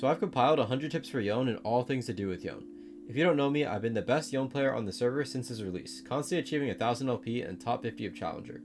So I've compiled 100 tips for Yone and all things to do with Yone. If you don't know me, I've been the best Yone player on the server since his release, constantly achieving 1000 LP and top 50 of Challenger.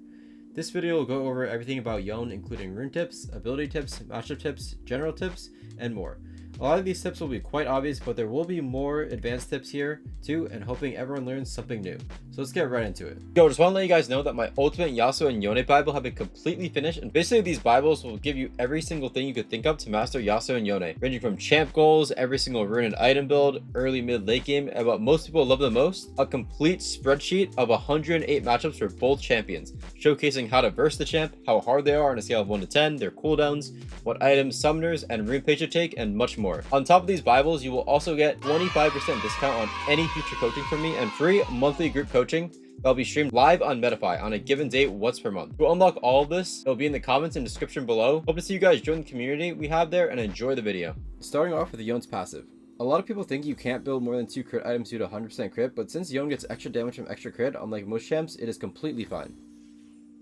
This video will go over everything about Yone, including rune tips, ability tips, matchup tips, general tips, and more. A lot of these tips will be quite obvious, but there will be more advanced tips here too, and hoping everyone learns something new. So let's get right into it. Yo, just want to let you guys know that my Ultimate Yasuo and Yone Bible have been completely finished, and basically these Bibles will give you every single thing you could think of to master Yasuo and Yone, ranging from champ goals, every single rune and item build, early, mid, late game, and what most people love the most, a complete spreadsheet of 108 matchups for both champions, showcasing how to verse the champ, how hard they are on a scale of 1 to 10, their cooldowns, what items, summoners, and rune page to take, and much more. On top of these Bibles, you will also get 25% discount on any future coaching from me and free monthly group coaching that'll be streamed live on Metafy on a given date once per month. To unlock all of this, it'll be in the comments and description below. Hope to see you guys join the community we have there and enjoy the video. Starting off with Yone's passive. A lot of people think you can't build more than 2 crit items due to 100% crit, but since Yone gets extra damage from extra crit, unlike most champs, it is completely fine.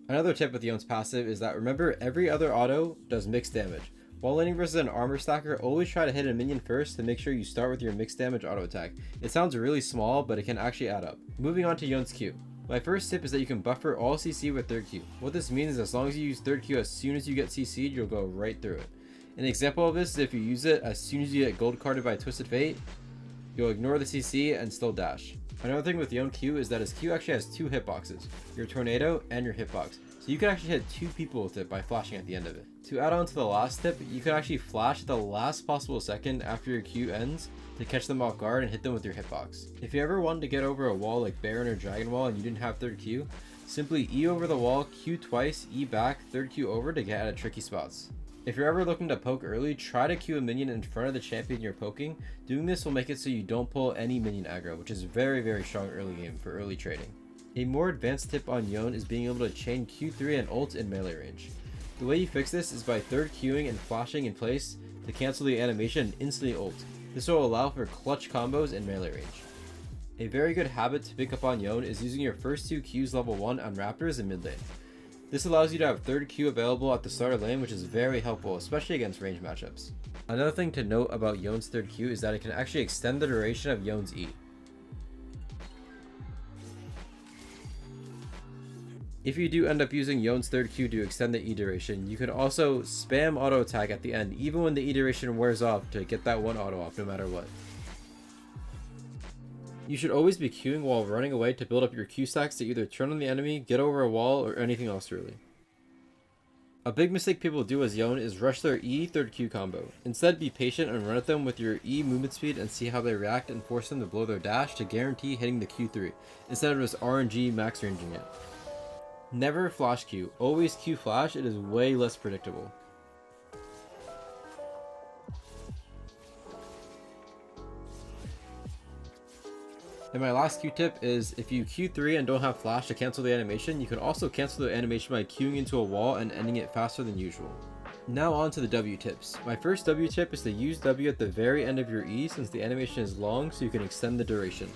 Another tip with Yone's passive is that remember every other auto does mixed damage. While laning versus an armor stacker, always try to hit a minion first to make sure you start with your mixed damage auto attack. It sounds really small, but it can actually add up. Moving on to Yone's Q. My first tip is that you can buffer all CC with 3rd Q. What this means is as long as you use 3rd Q as soon as you get CC'd, you'll go right through it. An example of this is if you use it as soon as you get gold carded by Twisted Fate, you'll ignore the CC and still dash. Another thing with Yone Q is that his Q actually has 2 hitboxes, your tornado and your hitbox. So you can actually hit 2 people with it by flashing at the end of it. To add on to the last tip, you can actually flash at the last possible second after your Q ends to catch them off guard and hit them with your hitbox. If you ever wanted to get over a wall like Baron or Dragon Wall and you didn't have 3rd Q, simply E over the wall, Q twice, E back, 3rd Q over to get out of tricky spots. If you're ever looking to poke early, try to Q a minion in front of the champion you're poking. Doing this will make it so you don't pull any minion aggro, which is very strong early game for early trading. A more advanced tip on Yone is being able to chain Q3 and ult in melee range. The way you fix this is by 3rd Qing and flashing in place to cancel the animation and instantly ult. This will allow for clutch combos in melee range. A very good habit to pick up on Yone is using your first 2 Qs level 1 on Raptors in mid lane. This allows you to have 3rd Q available at the start of lane, which is very helpful, especially against range matchups. Another thing to note about Yone's 3rd Q is that it can actually extend the duration of Yone's E. If you do end up using Yone's 3rd Q to extend the E duration, you can also spam auto attack at the end even when the E duration wears off to get that one auto off no matter what. You should always be queuing while running away to build up your Q stacks to either turn on the enemy, get over a wall, or anything else really. A big mistake people do as Yone is rush their E 3rd Q combo. Instead, be patient and run at them with your E movement speed and see how they react and force them to blow their dash to guarantee hitting the Q3, instead of just RNG max ranging it. Never flash Q, always Q flash, it is way less predictable. And my last Q tip is if you Q3 and don't have flash to cancel the animation, you can also cancel the animation by queuing into a wall and ending it faster than usual. Now on to the W tips. My first W tip is to use W at the very end of your E since the animation is long so you can extend the duration.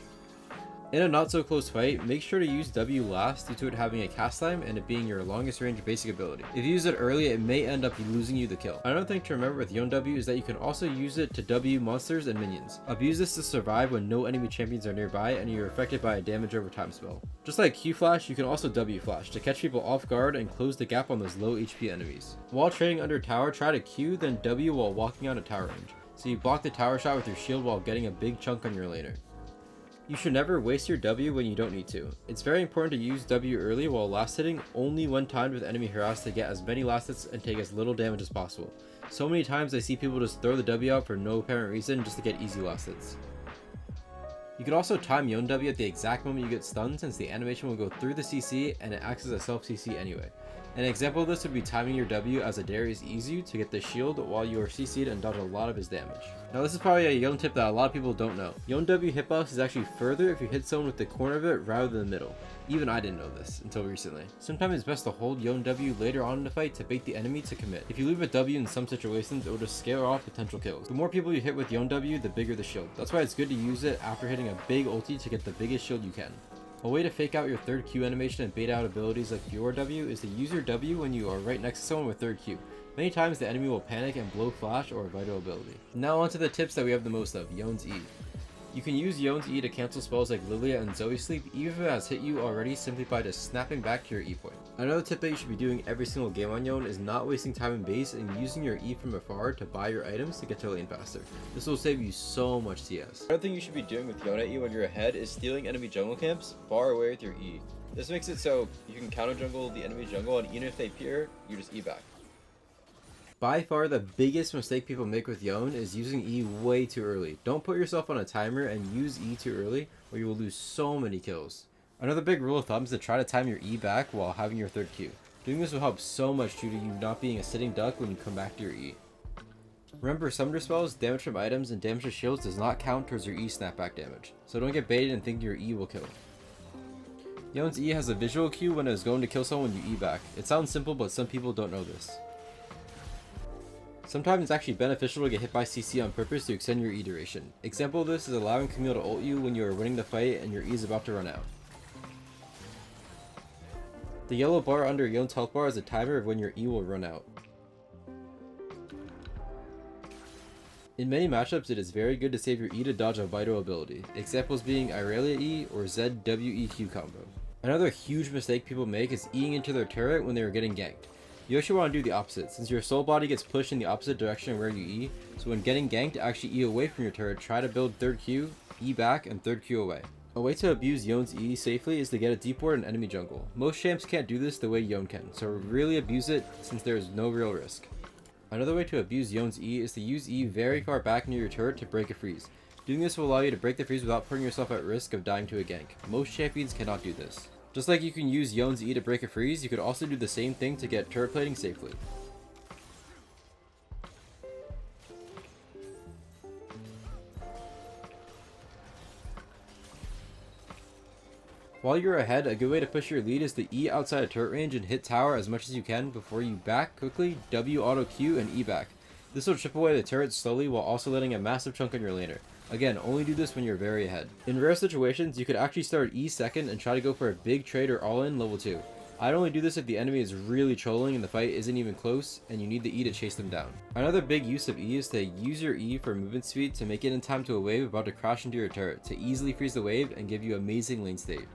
In a not so close fight, make sure to use W last due to it having a cast time and it being your longest range basic ability. If you use it early, it may end up losing you the kill. Another thing to remember with Yone W is that you can also use it to W monsters and minions. Abuse this to survive when no enemy champions are nearby and you're affected by a damage over time spell. Just like Q flash, you can also W flash to catch people off guard and close the gap on those low HP enemies. While trading under tower, try to Q then W while walking out of tower range. So you block the tower shot with your shield while getting a big chunk on your laner. You should never waste your W when you don't need to. It's very important to use W early while last hitting only when timed with enemy harass to get as many last hits and take as little damage as possible. So many times I see people just throw the W out for no apparent reason just to get easy last hits. You can also time Yone W at the exact moment you get stunned since the animation will go through the CC and it acts as a self CC anyway. An example of this would be timing your W as a Darius Izu to get the shield while you are CC'd and dodge a lot of his damage. Now this is probably a Yone tip that a lot of people don't know. Yone W hitbox is actually further if you hit someone with the corner of it rather than the middle. Even I didn't know this until recently. Sometimes it's best to hold Yone W later on in the fight to bait the enemy to commit. If you leave a W in some situations, it will just scare off potential kills. The more people you hit with Yone W, the bigger the shield. That's why it's good to use it after hitting a big ulti to get the biggest shield you can. A way to fake out your 3rd Q animation and bait out abilities like your W is to use your W when you are right next to someone with 3rd Q. Many times the enemy will panic and blow flash or vital ability. Now onto the tips that we have the most of, Yone's E. You can use Yone's E to cancel spells like Lilia and Zoe Sleep even if it has hit you already simply by just snapping back to your E point. Another tip that you should be doing every single game on Yone is not wasting time in base and using your E from afar to buy your items to get to lane faster. This will save you so much CS. Another thing you should be doing with Yone E when you're ahead is stealing enemy jungle camps far away with your E. This makes it so you can counter jungle the enemy jungle, and even if they peer, you just E back. By far the biggest mistake people make with Yone is using E way too early. Don't put yourself on a timer and use E too early or you will lose so many kills. Another big rule of thumb is to try to time your E back while having your third Q. Doing this will help so much due to you not being a sitting duck when you come back to your E. Remember, summoner spells, damage from items, and damage to shields does not count towards your E snapback damage, so don't get baited and think your E will kill. Yone's E has a visual cue when it is going to kill someone when you E back. It sounds simple, but some people don't know this. Sometimes it's actually beneficial to get hit by CC on purpose to extend your E duration. Example of this is allowing Camille to ult you when you are winning the fight and your E is about to run out. The yellow bar under Yone's health bar is a timer of when your E will run out. In many matchups, it is very good to save your E to dodge a vital ability, examples being Irelia E or ZWEQ combo. Another huge mistake people make is Eing into their turret when they are getting ganked. You actually want to do the opposite, since your soul body gets pushed in the opposite direction where you E, so when getting ganked, actually E away from your turret, try to build third Q, E back, and third Q away. A way to abuse Yone's E safely is to get a deep ward in enemy jungle. Most champs can't do this the way Yone can, so really abuse it since there is no real risk. Another way to abuse Yone's E is to use E very far back near your turret to break a freeze. Doing this will allow you to break the freeze without putting yourself at risk of dying to a gank. Most champions cannot do this. Just like you can use Yone's E to break a freeze, you could also do the same thing to get turret plating safely. While you're ahead, a good way to push your lead is to E outside of turret range and hit tower as much as you can before you back quickly, W auto Q, and E back. This will chip away the turret slowly while also letting a massive chunk on your laner. Again, only do this when you're very ahead. In rare situations, you could actually start E second and try to go for a big trade or all-in level 2. I'd only do this if the enemy is really trolling and the fight isn't even close and you need the E to chase them down. Another big use of E is to use your E for movement speed to make it in time to a wave about to crash into your turret to easily freeze the wave and give you amazing lane state.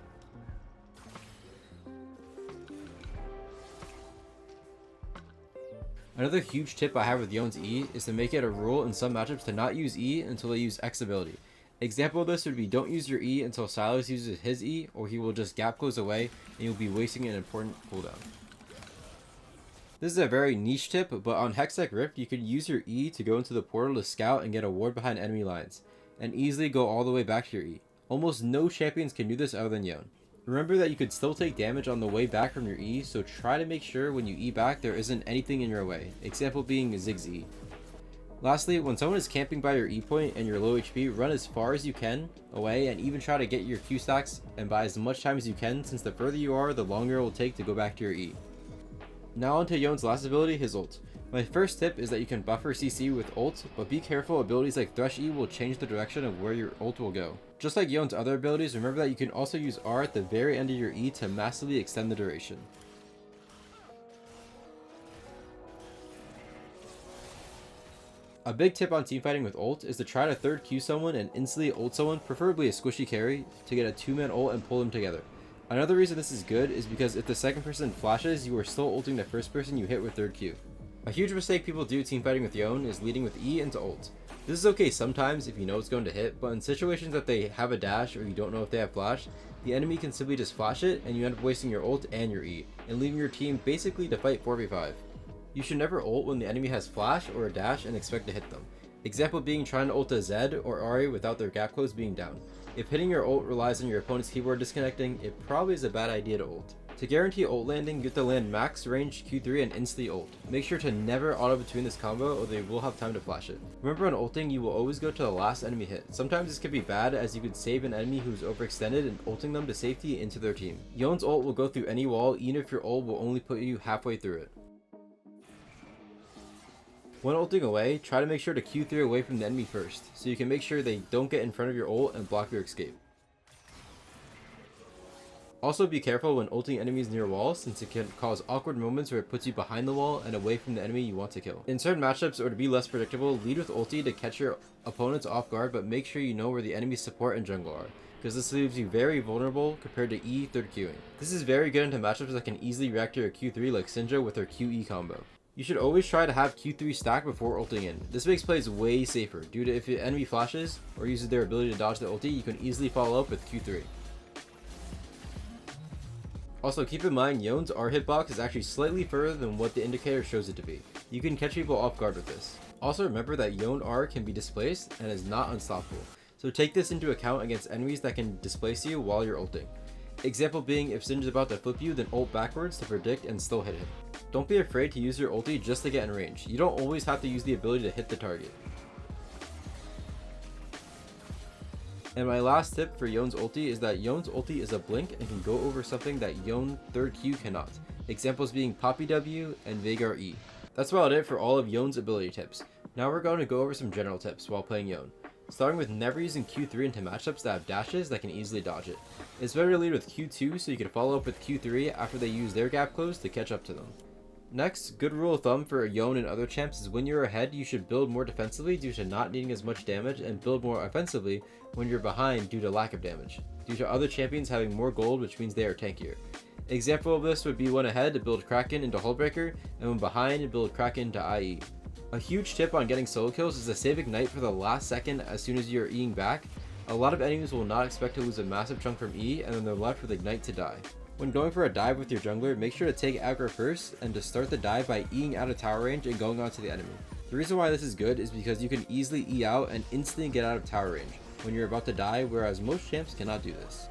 Another huge tip I have with Yone's E is to make it a rule in some matchups to not use E until they use X ability. Example of this would be don't use your E until Silas uses his E, or he will just gap close away and you'll be wasting an important cooldown. This is a very niche tip, but on Hextech Rift you could use your E to go into the portal to scout and get a ward behind enemy lines, and easily go all the way back to your E. Almost no champions can do this other than Yone. Remember that you could still take damage on the way back from your E, so try to make sure when you E back there isn't anything in your way, example being Ziggs E. Lastly, when someone is camping by your E point and you're low HP, run as far as you can away and even try to get your Q stacks and buy as much time as you can, since the further you are, the longer it will take to go back to your E. Now onto Yone's last ability, his ult. My first tip is that you can buffer CC with ult, but be careful, abilities like Thresh E will change the direction of where your ult will go. Just like Yone's other abilities, remember that you can also use R at the very end of your E to massively extend the duration. A big tip on teamfighting with ult is to try to third Q someone and instantly ult someone, preferably a squishy carry, to get a 2-man ult and pull them together. Another reason this is good is because if the second person flashes, you are still ulting the first person you hit with third Q. A huge mistake people do teamfighting with Yone is leading with E into ult. This is okay sometimes if you know it's going to hit, but in situations that they have a dash or you don't know if they have flash, the enemy can simply just flash it and you end up wasting your ult and your E, and leaving your team basically to fight 4v5. You should never ult when the enemy has flash or a dash and expect to hit them. Example being trying to ult a Zed or Ahri without their gap close being down. If hitting your ult relies on your opponent's keyboard disconnecting, it probably is a bad idea to ult. To guarantee ult landing, you have to land max range Q3 and instantly ult. Make sure to never auto between this combo or they will have time to flash it. Remember on ulting, you will always go to the last enemy hit. Sometimes this could be bad as you could save an enemy who's overextended and ulting them to safety into their team. Yone's ult will go through any wall even if your ult will only put you halfway through it. When ulting away, try to make sure to Q3 away from the enemy first, so you can make sure they don't get in front of your ult and block your escape. Also be careful when ulting enemies near walls, since it can cause awkward moments where it puts you behind the wall and away from the enemy you want to kill. In certain matchups, or to be less predictable, lead with ulti to catch your opponents off guard, but make sure you know where the enemy's support and jungle are, because this leaves you very vulnerable compared to E third queuing. This is very good into matchups that can easily react to your Q3 like Syndra with her QE combo. You should always try to have Q3 stacked before ulting in. This makes plays way safer, due to if the enemy flashes or uses their ability to dodge the ulti, you can easily follow up with Q3. Also keep in mind, Yone's R hitbox is actually slightly further than what the indicator shows it to be. You can catch people off guard with this. Also remember that Yone R can be displaced and is not unstoppable, so take this into account against enemies that can displace you while you're ulting. Example being, if Syndra's about to flip you, then ult backwards to predict and still hit him. Don't be afraid to use your ulti just to get in range. You don't always have to use the ability to hit the target. And my last tip for Yone's ulti is that Yone's ulti is a blink and can go over something that Yone 3rd Q cannot. Examples being Poppy W and Veigar E. That's about it for all of Yone's ability tips. Now we're going to go over some general tips while playing Yone. Starting with never using Q3 into matchups that have dashes that can easily dodge it. It's better to lead with Q2 so you can follow up with Q3 after they use their gap close to catch up to them. Next, good rule of thumb for Yone and other champs is when you're ahead, you should build more defensively due to not needing as much damage, and build more offensively when you're behind due to lack of damage, due to other champions having more gold, which means they are tankier. Example of this would be when ahead to build Kraken into Hullbreaker, and when behind to build Kraken to IE. A huge tip on getting solo kills is to save Ignite for the last second as soon as you're Eing back. A lot of enemies will not expect to lose a massive chunk from E, and then they're left with Ignite to die. When going for a dive with your jungler, make sure to take aggro first and to start the dive by Eing out of tower range and going onto the enemy. The reason why this is good is because you can easily E out and instantly get out of tower range when you're about to die, whereas most champs cannot do this.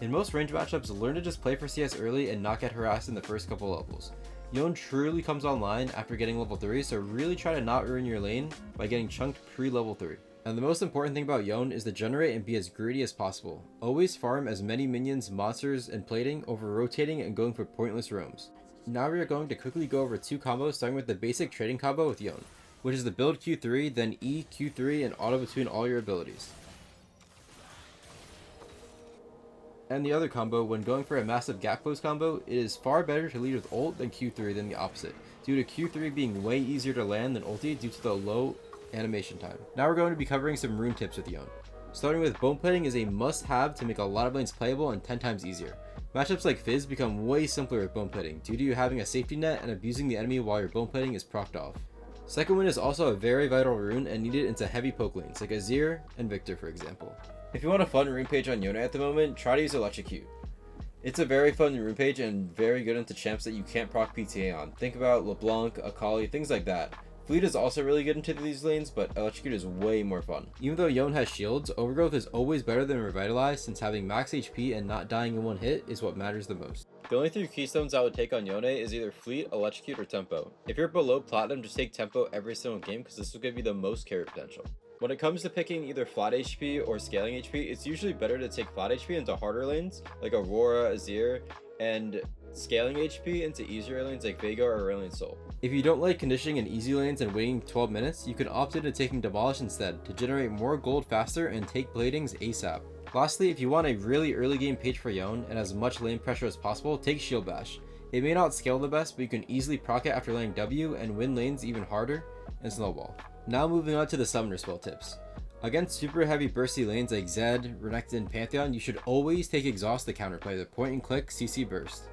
In most range matchups, learn to just play for CS early and not get harassed in the first couple levels. Yone truly comes online after getting level 3, so really try to not ruin your lane by getting chunked pre-level 3. And the most important thing about Yone is to generate and be as greedy as possible. Always farm as many minions, monsters, and plating over rotating and going for pointless roams. Now we are going to quickly go over 2 combos, starting with the basic trading combo with Yone, which is the build Q3, then E, Q3, and auto between all your abilities. And the other combo, when going for a massive gap close combo, it is far better to lead with ult than Q3 than the opposite, due to Q3 being way easier to land than ulti due to the low animation time. Now we're going to be covering some rune tips with Yone. Starting with bone plating is a must-have to make a lot of lanes playable and 10 times easier. Matchups like Fizz become way simpler with bone plating due to you having a safety net and abusing the enemy while your bone plating is procced off. Second Wind is also a very vital rune and needed into heavy poke lanes like Azir and Victor for example. If you want a fun rune page on Yone at the moment, try to use Electrocute. It's a very fun rune page and very good into champs that you can't proc PTA on. Think about LeBlanc, Akali, things like that. Fleet is also really good into these lanes, but Electrocute is way more fun. Even though Yone has shields, Overgrowth is always better than Revitalize, since having max HP and not dying in one hit is what matters the most. The only 3 keystones I would take on Yone is either Fleet, Electrocute, or Tempo. If you're below Platinum, just take Tempo every single game because this will give you the most carry potential. When it comes to picking either flat HP or scaling HP, it's usually better to take flat HP into harder lanes like Aurora, Azir, and scaling HP into easier lanes like Veigar or Aurelion Sol. If you don't like conditioning in easy lanes and waiting 12 minutes, you can opt into taking Demolish instead to generate more gold faster and take bladings ASAP. Lastly, if you want a really early game page for Yone and as much lane pressure as possible, take Shield Bash. It may not scale the best, but you can easily proc it after laying W and win lanes even harder and Snowball. Now moving on to the summoner spell tips. Against super heavy bursty lanes like Zed, Renekton, and Pantheon, you should always take Exhaust to counterplay the point and click CC burst.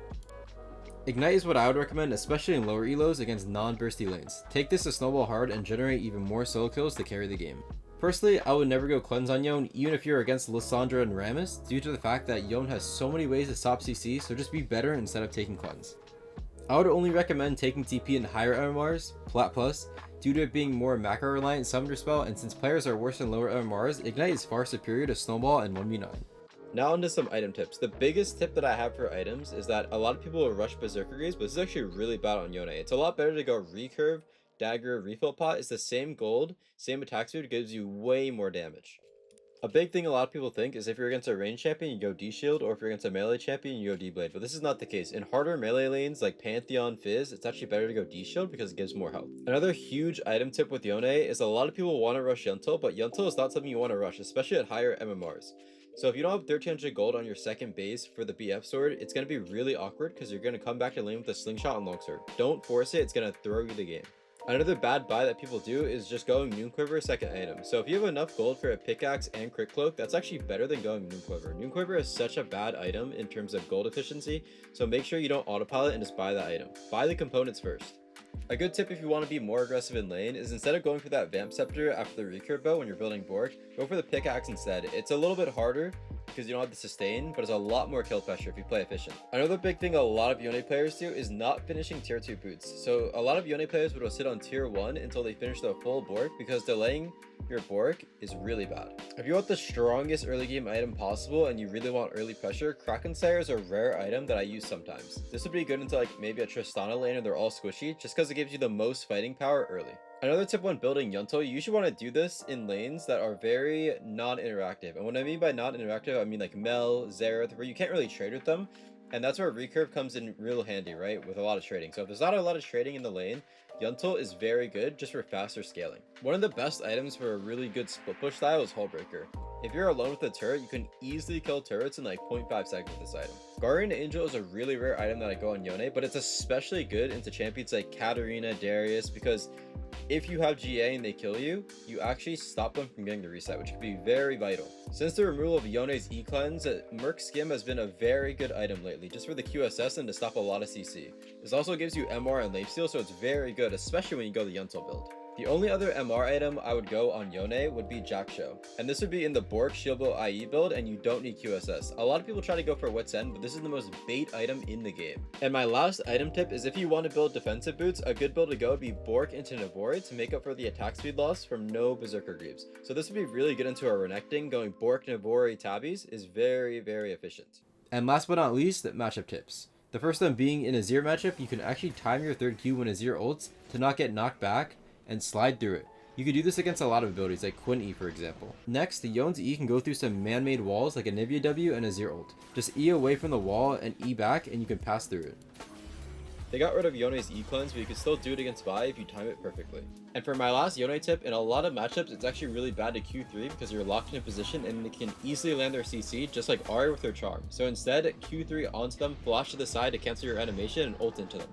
Ignite is what I would recommend, especially in lower elos against non-bursty lanes. Take this to snowball hard and generate even more solo kills to carry the game. Personally, I would never go cleanse on Yone even if you're against Lissandra and Rammus, due to the fact that Yone has so many ways to stop CC, so just be better instead of taking cleanse. I would only recommend taking TP in higher MMRs, Plat Plus, due to it being more macro reliant summoner spell, and since players are worse than lower MMRs, Ignite is far superior to Snowball and 1v9. Now onto some item tips. The biggest tip that I have for items is that a lot of people will rush Berserker Gaze, but this is actually really bad on Yone. It's a lot better to go Recurve, Dagger, Refill Pot. It's the same gold, same attack speed, gives you way more damage. A big thing a lot of people think is if you're against a range champion, you go D-Shield, or if you're against a melee champion, you go D-Blade, but this is not the case. In harder melee lanes like Pantheon, Fizz, it's actually better to go D-Shield because it gives more health. Another huge item tip with Yone is a lot of people want to rush Yuntal, but Yuntal is not something you want to rush, especially at higher MMRs. So if you don't have 1300 gold on your second base for the BF sword, it's going to be really awkward because you're going to come back to lane with a slingshot and longsword. Don't force it, it's going to throw you the game. Another bad buy that people do is just going Noon Quiver second item. So if you have enough gold for a pickaxe and crit cloak, that's actually better than going Noon Quiver. Noon Quiver is such a bad item in terms of gold efficiency, so make sure you don't autopilot and just buy that item. Buy the components first. A good tip if you want to be more aggressive in lane is instead of going for that Vamp Scepter after the recurve bow when you're building Bork, go for the pickaxe instead. It's a little bit harder because you don't have the sustain, but it's a lot more kill pressure if you play efficient. Another big thing a lot of Yone players do is not finishing tier 2 boots. So a lot of Yone players would sit on tier 1 until they finish the full Bork because delaying your Bork is really bad. If you want the strongest early game item possible and you really want early pressure, Kraken Sire is a rare item that I use sometimes. This would be good into like maybe a Tristana lane or they're all squishy just because it gives you the most fighting power early. Another tip when building Yunto, you usually want to do this in lanes that are very non-interactive. And what I mean by non-interactive, I mean like Mel, Xerath, where you can't really trade with them. And that's where recurve comes in real handy, right? With a lot of trading. So if there's not a lot of trading in the lane, Yunto is very good just for faster scaling. One of the best items for a really good split push style is Hullbreaker. If you're alone with a turret, you can easily kill turrets in like 0.5 seconds with this item. Guardian Angel is a really rare item that I go on Yone, but it's especially good into champions like Katarina, Darius, because if you have GA and they kill you, you actually stop them from getting the reset, which could be very vital. Since the removal of Yone's E-Cleanse, Merc Skim has been a very good item lately, just for the QSS and to stop a lot of CC. This also gives you MR and Lifesteal, so it's very good, especially when you go the Yunto build. The only other MR item I would go on Yone would be Jackshow, and this would be in the Bork Shield Bow IE build, and you don't need QSS. A lot of people try to go for Wit's End, but this is the most bait item in the game. And my last item tip is if you want to build defensive boots, a good build to go would be Bork into Navori to make up for the attack speed loss from no Berserker Greaves. So this would be really good into our Renekton. Going Bork, Navori, Tabbies is very, very efficient. And last but not least, matchup tips. The first one being in a Azir matchup, you can actually time your third Q when Azir ults to not get knocked back and slide through it. You could do this against a lot of abilities, like Quinn E for example. Next, the Yone's E can go through some man-made walls like a Nivea W and a Azir ult. Just E away from the wall and E back and you can pass through it. They got rid of Yone's E-Cleanse, but you can still do it against Vi if you time it perfectly. And for my last Yone tip, in a lot of matchups, it's actually really bad to Q3 because you're locked in a position and they can easily land their CC just like Ahri with their charm. So instead, Q3 onto them, flash to the side to cancel your animation and ult into them.